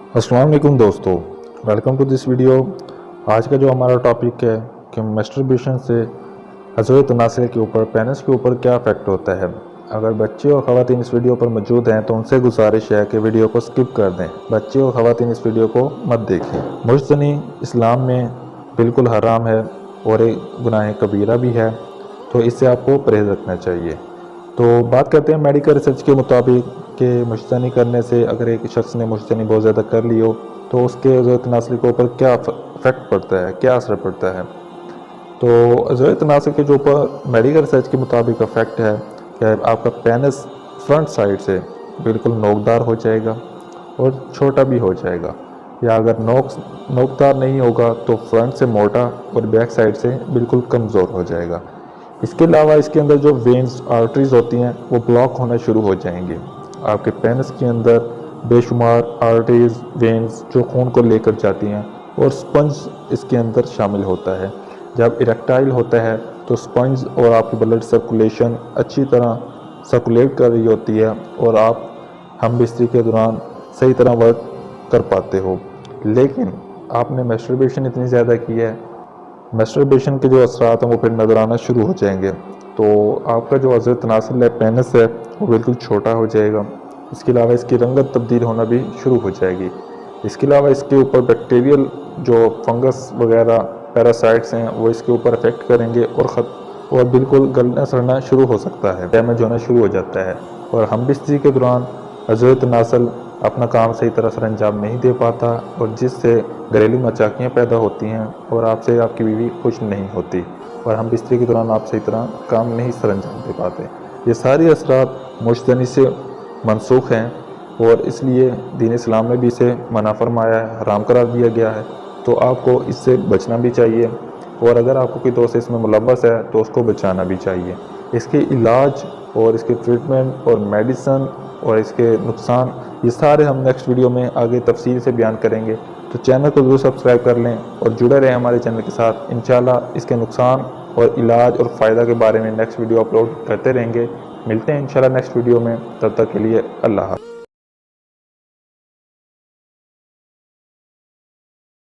अस्सलाम वालेकुम दोस्तों, वेलकम टू दिस वीडियो। आज का जो हमारा टॉपिक है कि मैस्टरबेशन से अज़वाज तनासिल के ऊपर, पेनिस के ऊपर क्या इफ़ेक्ट होता है। अगर बच्चे और ख़वातीन इस वीडियो पर मौजूद हैं तो उनसे गुजारिश है कि वीडियो को स्किप कर दें। बच्चे और ख़वातीन इस वीडियो को मत देखें। मुश्तनी इस्लाम में बिल्कुल हराम है और एक गुनाह कबीरा भी है, तो इससे आपको परहेज़ रखना चाहिए। तो बात करते हैं मेडिकल रिसर्च के मुताबिक कि मुश्तनी करने से अगर एक शख्स ने मुश्तनी बहुत ज़्यादा कर ली हो तो उसके अज़वाज तनासिल के ऊपर क्या इफ़ेक्ट पड़ता है, क्या असर पड़ता है। तो अज़वाज तनासिल के जो ऊपर मेडिकल रिसर्च के मुताबिक इफ़ेक्ट है कि आपका पेनिस फ्रंट साइड से बिल्कुल नोकदार हो जाएगा और छोटा भी हो जाएगा, या अगर नोकदार नहीं होगा तो फ्रंट से मोटा और बैक साइड से बिल्कुल कमज़ोर हो जाएगा। इसके अलावा इसके अंदर जो वेन्स आर्टरीज होती हैं वो ब्लॉक होना शुरू हो जाएंगे। आपके पेनिस के अंदर बेशुमार आर्टरीज, वेन्स जो खून को लेकर जाती हैं, और स्पंज इसके अंदर शामिल होता है। जब इरेक्टाइल होता है तो स्पंज और आपकी ब्लड सर्कुलेशन अच्छी तरह सर्कुलेट कर रही होती है और आप हम बिस्तरी के दौरान सही तरह वर्क कर पाते हो। लेकिन आपने मैस्टरबेशन इतनी ज़्यादा की है, मैस्टरबेशन के जो असरात हैं वो फिर नज़र आना शुरू हो जाएंगे। तो आपका जो अज़वाज तनासिल है, पेनिस है, वो बिल्कुल छोटा हो जाएगा। इसके अलावा इसकी रंगत तब्दील होना भी शुरू हो जाएगी। इसके अलावा इसके ऊपर बैक्टीरियल जो फंगस वगैरह पैरासाइट्स हैं वो इसके ऊपर अफेक्ट करेंगे और बिल्कुल गलना सड़ना शुरू हो सकता है, डैमेज होना शुरू हो जाता है। और हम बिस्तरी के दौरान अज़वाज तनासिल अपना काम सही तरह से अंजाम नहीं दे पाता और जिससे घरेलू नचाकियाँ पैदा होती हैं और आपसे आपकी बीवी खुश नहीं होती और हम बिस्तरी के दौरान आप सही तरह काम नहीं सर अंजाम दे पाते। ये सारी असरात मुश्तनी से मनसूख हैं और इसलिए दीन इस्लाम में भी इसे मना फरमाया है, हराम करार दिया गया है। तो आपको इससे बचना भी चाहिए और अगर आपको कोई दोस्त इसमें मुलव्वस है तो उसको बचाना भी चाहिए। इसके इलाज और इसके ट्रीटमेंट और मेडिसन और इसके नुकसान, ये सारे हम नेक्स्ट वीडियो में आगे तफसील से बयान करेंगे। तो चैनल को ज़रूर सब्सक्राइब कर लें और जुड़े रहें हमारे चैनल के साथ। इंशाल्लाह इसके नुकसान और इलाज और फ़ायदा के बारे में नेक्स्ट वीडियो अपलोड करते रहेंगे। मिलते हैं इंशाल्लाह नेक्स्ट वीडियो में, तब तक के लिए अल्लाह हाफ़िज़।